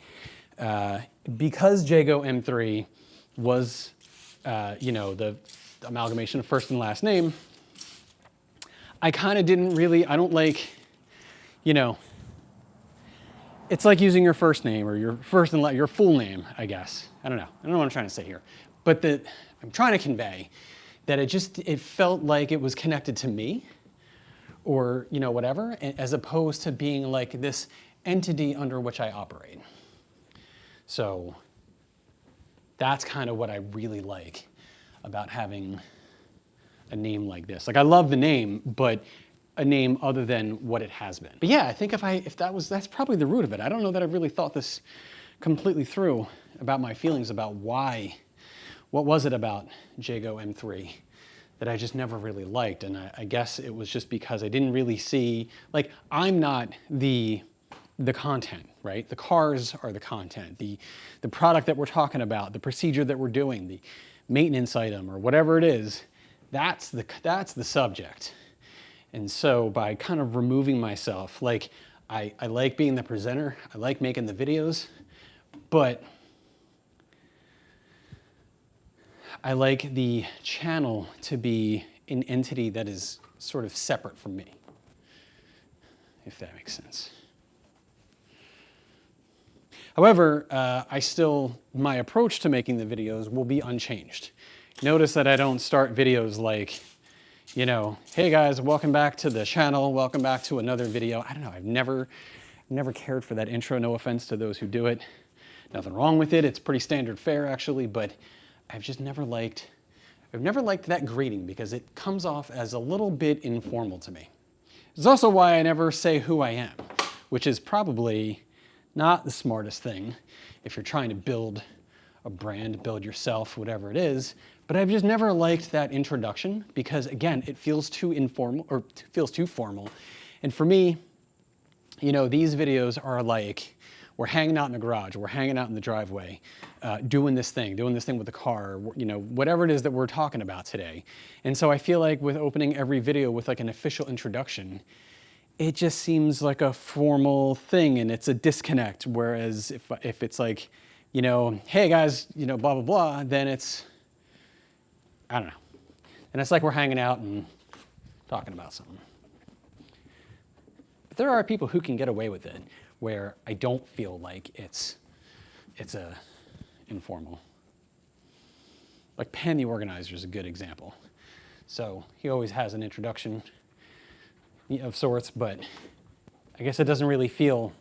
[SPEAKER 1] because Jago M3 was, you know, the amalgamation of first and last name, I kind of didn't really, I don't like, you know, it's like using your first name or your first and your full name, I guess. I don't know what I'm trying to say here. But I'm trying to convey that it felt like it was connected to me or, you know, whatever, as opposed to being like this entity under which I operate. So that's kind of what I really like about having a name like this. Like I love the name, but a name other than what it has been. But yeah, I think that's probably the root of it. I don't know that I've really thought this completely through about my feelings about what was it about Jago M3 that I just never really liked. And I guess it was just because I didn't really see, like, I'm not the content, right? The cars are the content, the product that we're talking about, the procedure that we're doing, the maintenance item or whatever it is, that's the subject. And so by kind of removing myself, like I like being the presenter, I like making the videos, but I like the channel to be an entity that is sort of separate from me, if that makes sense. However, my approach to making the videos will be unchanged. Notice that I don't start videos like, you know, hey guys, welcome back to the channel, welcome back to another video. I don't know, I've never cared for that intro, no offense to those who do it. Nothing wrong with it, it's pretty standard fare actually, but I've just never liked that greeting because it comes off as a little bit informal to me. It's also why I never say who I am, which is probably not the smartest thing if you're trying to build a brand, build yourself, whatever it is. But I've just never liked that introduction because, again, it feels too informal or feels too formal. And for me, you know, these videos are like, we're hanging out in the garage, we're hanging out in the driveway, doing this thing with the car, you know, whatever it is that we're talking about today. And so I feel like with opening every video with like an official introduction, it just seems like a formal thing and it's a disconnect. Whereas if it's like, you know, hey guys, you know, blah, blah, blah, then it's, I don't know. And it's like we're hanging out and talking about something. But there are people who can get away with it where I don't feel like it's a informal. Like Penn the Organizer is a good example. So he always has an introduction of sorts, but I guess it doesn't feel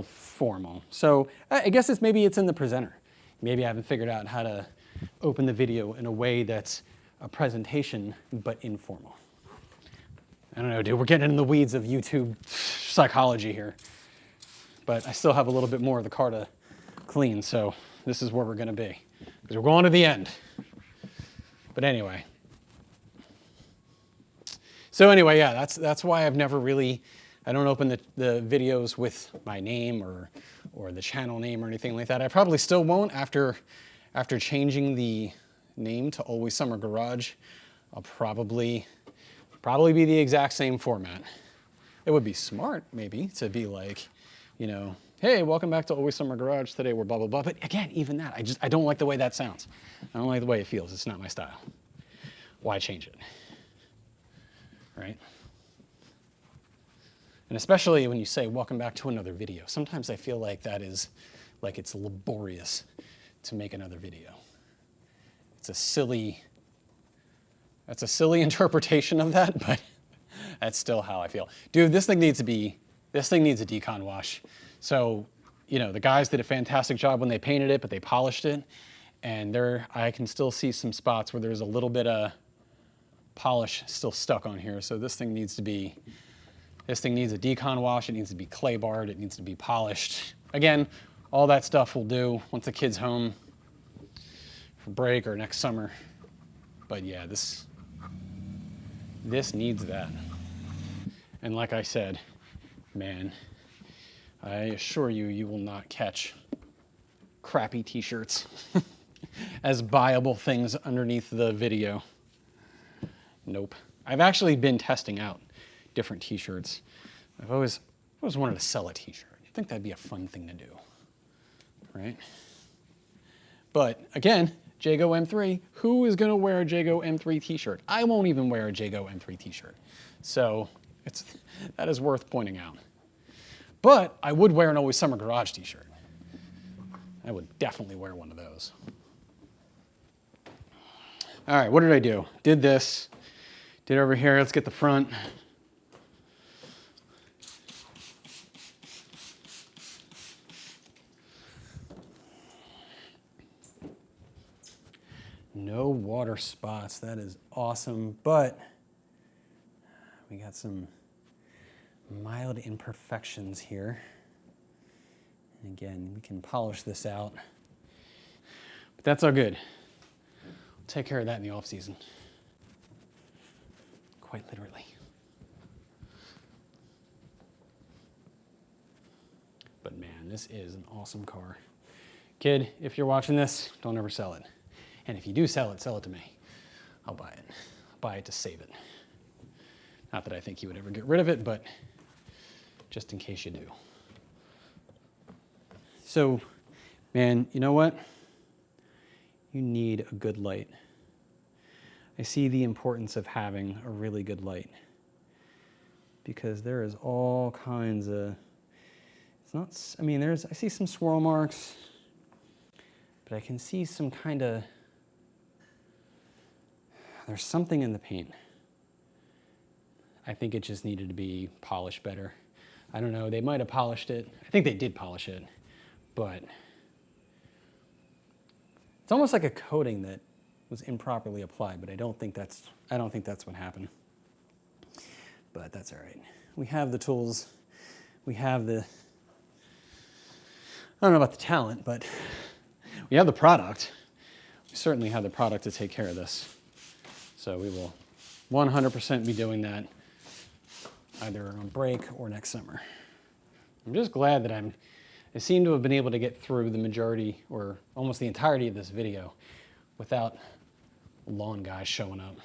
[SPEAKER 1] formal. So I guess maybe it's in the presenter. Maybe I haven't figured out how to open the video in a way that's a presentation, but informal. I don't know, dude, we're getting in the weeds of YouTube psychology here. But I still have a little bit more of the car to clean, so this is where we're gonna be. Because we're going to the end. But anyway. So anyway, yeah, that's why I've never really, I don't open the videos with my name or the channel name or anything like that. I probably still won't after changing the name to Always Summer Garage. I'll probably be the exact same format. It would be smart maybe to be like, you know, hey, welcome back to Always Summer Garage. Today we're blah, blah, blah. But again, even that, I don't like the way that sounds. I don't like the way it feels. It's not my style. Why change it? Right? And especially when you say, welcome back to another video. Sometimes I feel like that is, like it's laborious to make another video. That's a silly interpretation of that, but that's still how I feel. Dude, this thing needs a decon wash. So, you know, the guys did a fantastic job when they painted it, but they polished it. And I can still see some spots where there's a little bit of polish still stuck on here. So this thing needs a decon wash. It needs to be clay barred. It needs to be polished. Again, all that stuff we'll do once the kid's home for break or next summer. But yeah, this needs that. And like I said, man, I assure you, you will not catch crappy t-shirts as buyable things underneath the video. Nope. I've actually been testing out different t-shirts. I've always wanted to sell a t-shirt. I think that'd be a fun thing to do, right? But again, Jago M3. Who is gonna wear a Jago M3 t-shirt? I won't even wear a Jago M3 t-shirt. So that is worth pointing out. But I would wear an Always Summer Garage t-shirt. I would definitely wear one of those. All right, what did I do? Did this, did over here, let's get the front. No water spots, that is awesome, but we got some mild imperfections here. And again, we can polish this out, but that's all good. We'll take care of that in the off season. Quite literally. But man, this is an awesome car. Kid, if you're watching this, don't ever sell it. And if you do sell it to me. I'll buy it. I'll buy it to save it. Not that I think you would ever get rid of it, but just in case you do. So, man, you know what? You need a good light. I see the importance of having a really good light because there is all kinds of, it's not, I mean, I see some swirl marks, but I can see some kind of, there's something in the paint. I think it just needed to be polished better. I don't know, they might have polished it. I think they did polish it, but it's almost like a coating that was improperly applied, but I don't think that's what happened. But that's all right. We have the tools. We have the, I don't know about the talent, but we have the product. We certainly have the product to take care of this. So we will 100% be doing that either on break or next summer. I'm just glad that I seem to have been able to get through the majority or almost the entirety of this video without lawn guys showing up.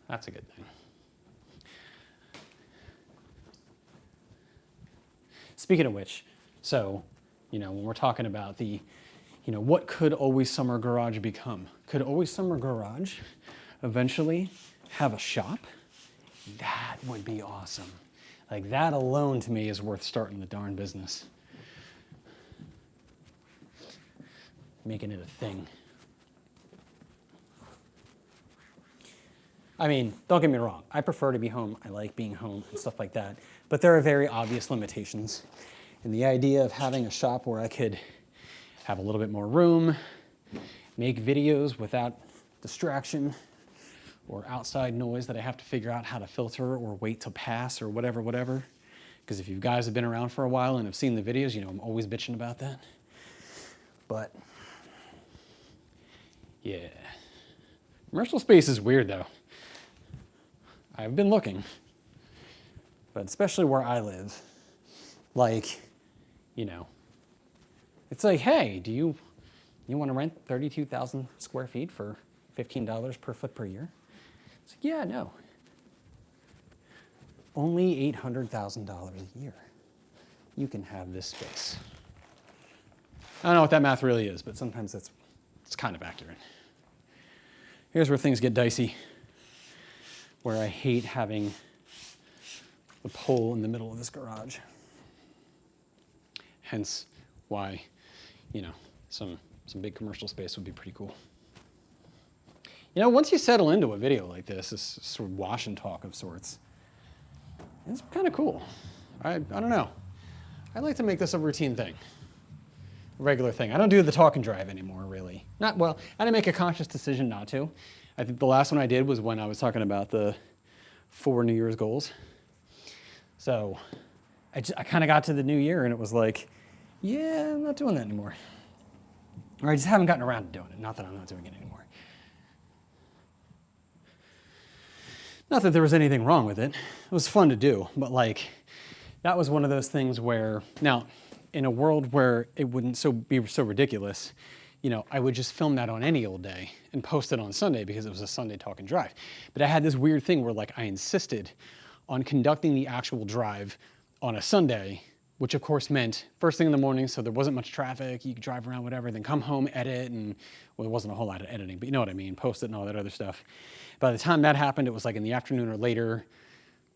[SPEAKER 1] That's a good thing. Speaking of which, so, when we're talking about the, what could Always Summer Garage become? Could Always Summer Garage eventually have a shop? That would be awesome. Like, that alone to me is worth starting the darn business. Making it a thing. I mean, don't get me wrong. I prefer to be home. I like being home and stuff like that. But there are very obvious limitations. And the idea of having a shop where I could have a little bit more room, make videos without distraction or outside noise that I have to figure out how to filter or wait to pass or whatever. Because if you guys have been around for a while and have seen the videos, I'm always bitching about that. But, yeah. Commercial space is weird though. I've been looking, but especially where I live, like, it's like, hey, do you want to rent 32,000 square feet for $15 per foot per year? It's like, yeah, no. Only $800,000 a year. You can have this space. I don't know what that math really is, but sometimes it's kind of accurate. Here's where things get dicey, where I hate having the pole in the middle of this garage. Hence why, some big commercial space would be pretty cool. Once you settle into a video like this sort of wash and talk of sorts, it's kind of cool. I don't know. I like to make this a routine thing, a regular thing. I don't do the talk and drive anymore, really. I didn't make a conscious decision not to. I think the last one I did was when I was talking about the 4 New Year's goals. So I kind of got to the new year and it was like, yeah, I'm not doing that anymore. Or I just haven't gotten around to doing it. Not that I'm not doing it anymore. Not that there was anything wrong with it. It was fun to do, but that was one of those things where, now, in a world where it wouldn't be so ridiculous, I would just film that on any old day and post it on Sunday because it was a Sunday talk and drive. But I had this weird thing where I insisted on conducting the actual drive on a Sunday which of course meant first thing in the morning, so there wasn't much traffic, you could drive around, whatever, then come home, edit, and well, there wasn't a whole lot of editing, but you know what I mean, post it and all that other stuff. By the time that happened, it was like in the afternoon or later.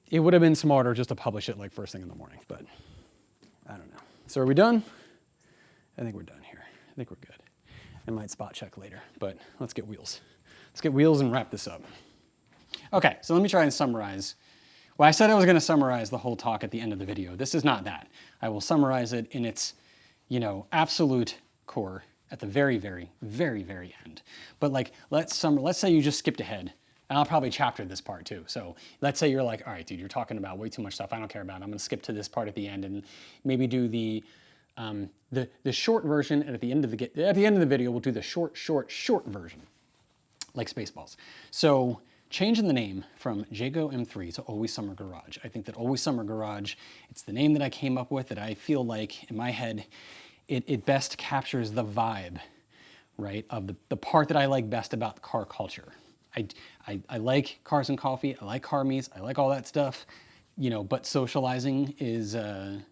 [SPEAKER 1] It would have been smarter just to publish it like first thing in the morning, but I don't know. So are we done? I think we're done here. I think we're good. I might spot check later, but let's get wheels. Let's get wheels and wrap this up. Okay, so let me try and summarize. Well, I said I was going to summarize the whole talk at the end of the video. This is not that. I will summarize it in its, absolute core at the very, very, very, very end. But like, let's say you just skipped ahead, and I'll probably chapter this part too. So let's say you're like, all right, dude, you're talking about way too much stuff I don't care about. I'm going to skip to this part at the end and maybe do the short version, and at the end of the video, we'll do the short version, like Spaceballs. So changing the name from Jago M3 to Always Summer Garage. I think that Always Summer Garage, it's the name that I came up with that I feel like in my head, it best captures the vibe, right, of the part that I like best about car culture. I like cars and coffee, I like car meets, I like all that stuff, but socializing is,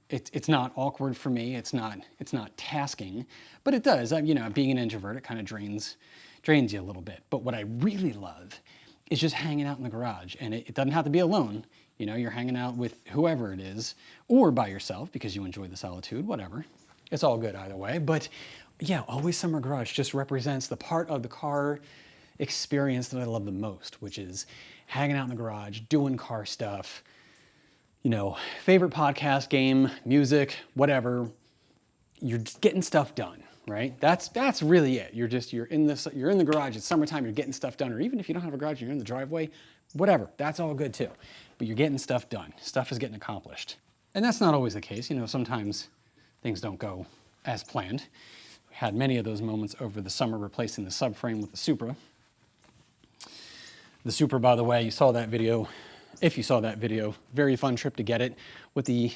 [SPEAKER 1] it's not awkward for me, it's not tasking, but it does, being an introvert, it kind of drains you a little bit. But what I really love is just hanging out in the garage, and it doesn't have to be alone. You're hanging out with whoever it is, or by yourself because you enjoy the solitude, whatever. It's all good either way. But yeah, Always Summer Garage just represents the part of the car experience that I love the most, which is hanging out in the garage, doing car stuff, favorite podcast, game, music, whatever. You're just getting stuff done, right? That's really it. You're in the garage, it's summertime, you're getting stuff done, or even if you don't have a garage, you're in the driveway, whatever, that's all good too. But you're getting stuff done. Stuff is getting accomplished. And that's not always the case. Sometimes things don't go as planned. We had many of those moments over the summer replacing the subframe with the Supra. The Supra, by the way, you saw that video. If you saw that video, very fun trip to get it. What the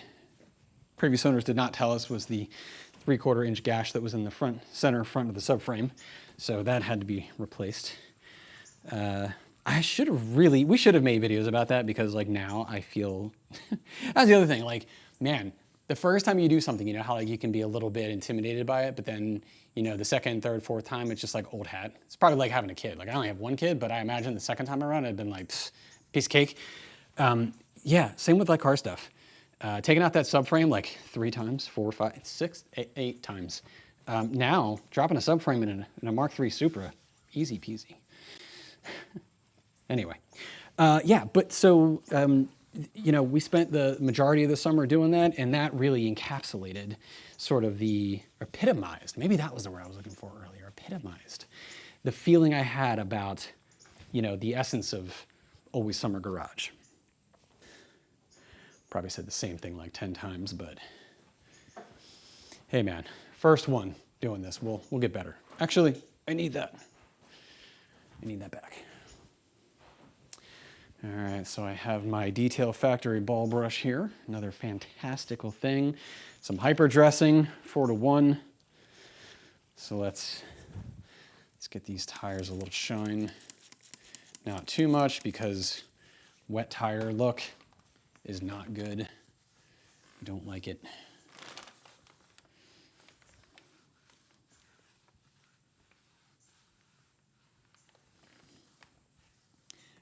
[SPEAKER 1] previous owners did not tell us was the 3/4 inch gash that was in the center front of the subframe. So that had to be replaced. We should have made videos about that because now I feel, that's the other thing, man, the first time you do something, how you can be a little bit intimidated by it, but then, the second, third, fourth time, it's just like old hat. It's probably like having a kid. I only have one kid, but I imagine the second time around, it'd been like, piece of cake. Yeah, same with car stuff. Taking out that subframe 3 times, 4, 5, 6, 8 times. Now, dropping a subframe in a Mark III Supra, easy peasy. Anyway, but so, we spent the majority of the summer doing that, and that really encapsulated sort of epitomized, maybe that was the word I was looking for earlier, epitomized the feeling I had about, the essence of Always Summer Garage. Probably said the same thing 10 times, but hey man, first one doing this, we'll get better. Actually, I need that back. All right, so I have my Detail Factory ball brush here, another fantastical thing. Some hyper dressing, 4:1. So let's get these tires a little shine. Not too much because wet tire look is not good. I don't like it.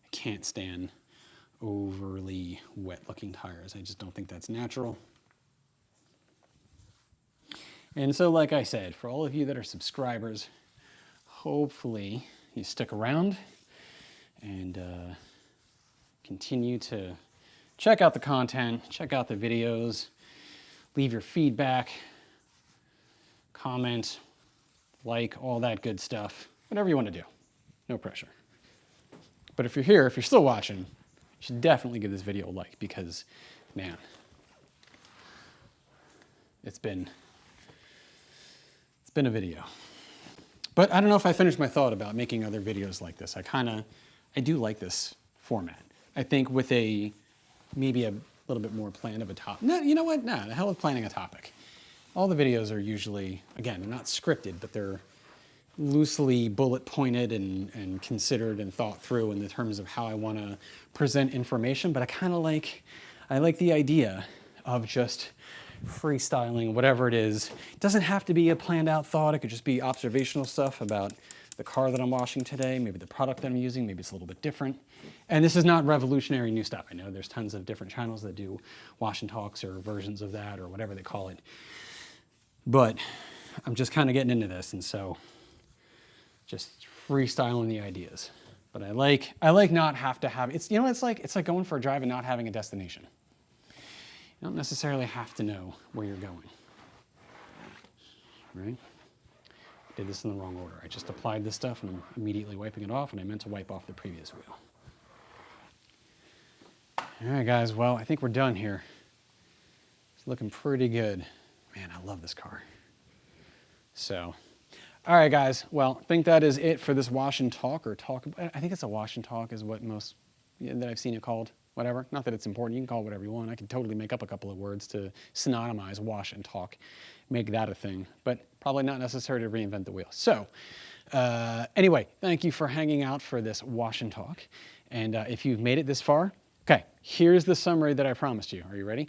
[SPEAKER 1] I can't stand overly wet looking tires. I just don't think that's natural. And so like I said, for all of you that are subscribers, hopefully you stick around and continue to check out the content, check out the videos, leave your feedback, comment, all that good stuff, whatever you want to do. No pressure. But if you're here, if you're still watching, you should definitely give this video a like because, man, it's been a video. But I don't know if I finished my thought about making other videos like this. I do like this format. I think with maybe a little bit more plan of a topic. No, you know what? No, the hell with planning a topic. All the videos are usually, again, they're not scripted, but they're loosely bullet pointed and considered and thought through in the terms of how I want to present information. But I like the idea of just freestyling, whatever it is. It doesn't have to be a planned out thought. It could just be observational stuff about the car that I'm washing today, maybe the product that I'm using, maybe it's a little bit different. And this is not revolutionary new stuff. I know there's tons of different channels that do wash and talks or versions of that or whatever they call it. But I'm just kind of getting into this, and so just freestyling the ideas. But I like not have to have, it's, you know, it's like going for a drive and not having a destination. You don't necessarily have to know where you're going, right? I did this in the wrong order. I just applied this stuff and I'm immediately wiping it off, and I meant to wipe off the previous wheel. All right, guys, well, I think we're done here. It's looking pretty good. Man, I love this car. So, all right, guys, well, I think that is it for this wash and talk, or talk, I think it's a wash and talk is what most, that I've seen it called, whatever. Not that it's important, you can call it whatever you want. I could totally make up a couple of words to synonymize wash and talk, make that a thing, but probably not necessary to reinvent the wheel. So, anyway, thank you for hanging out for this wash and talk. And if you've made it this far, okay, here's the summary that I promised you. Are you ready?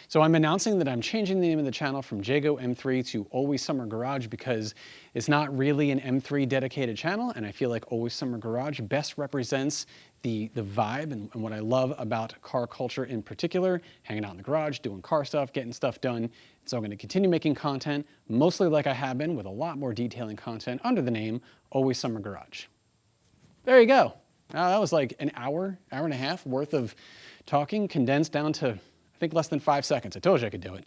[SPEAKER 1] So I'm announcing that I'm changing the name of the channel from Jago M3 to Always Summer Garage because it's not really an M3 dedicated channel, and I feel like Always Summer Garage best represents the vibe and what I love about car culture in particular, hanging out in the garage, doing car stuff, getting stuff done. So I'm going to continue making content, mostly like I have been, with a lot more detailing content under the name Always Summer Garage. There you go. That was like an hour and a half worth of talking condensed down to, I think, less than 5 seconds. I told you I could do it.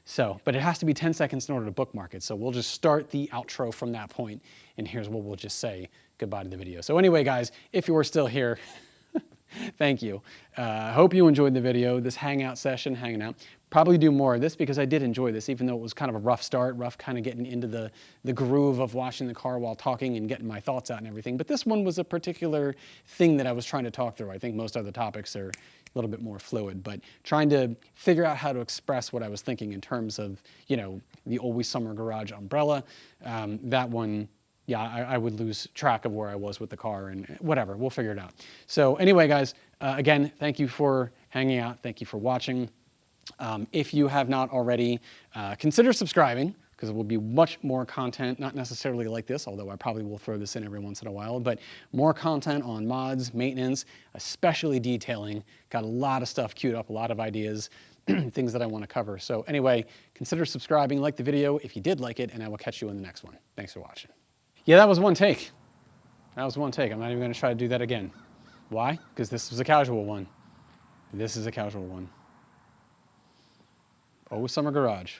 [SPEAKER 1] So, but it has to be 10 seconds in order to bookmark it. So we'll just start the outro from that point, and here's what we'll just say goodbye to the video. So anyway, guys, if you were still here, thank you. I hope you enjoyed the video, this hangout session, hanging out. Probably do more of this because I did enjoy this, even though it was kind of a rough start, rough kind of getting into the groove of washing the car while talking and getting my thoughts out and everything. But this one was a particular thing that I was trying to talk through. I think most other topics are a little bit more fluid, but trying to figure out how to express what I was thinking in terms of, you know, the Always Summer Garage umbrella. That one, yeah, I would lose track of where I was with the car, and whatever, we'll figure it out. So anyway, guys, again, thank you for hanging out. Thank you for watching. If you have not already, consider subscribing, because it will be much more content, not necessarily like this, although I probably will throw this in every once in a while, but more content on mods, maintenance, especially detailing. Got a lot of stuff queued up, a lot of ideas, things that I want to cover. So anyway, consider subscribing, like the video if you did like it, and I will catch you in the next one. Thanks for watching. Yeah, that was one take. That was one take. I'm not even going to try to do that again. Why? Because this was a casual one. This is a casual one. Always Summer Garage.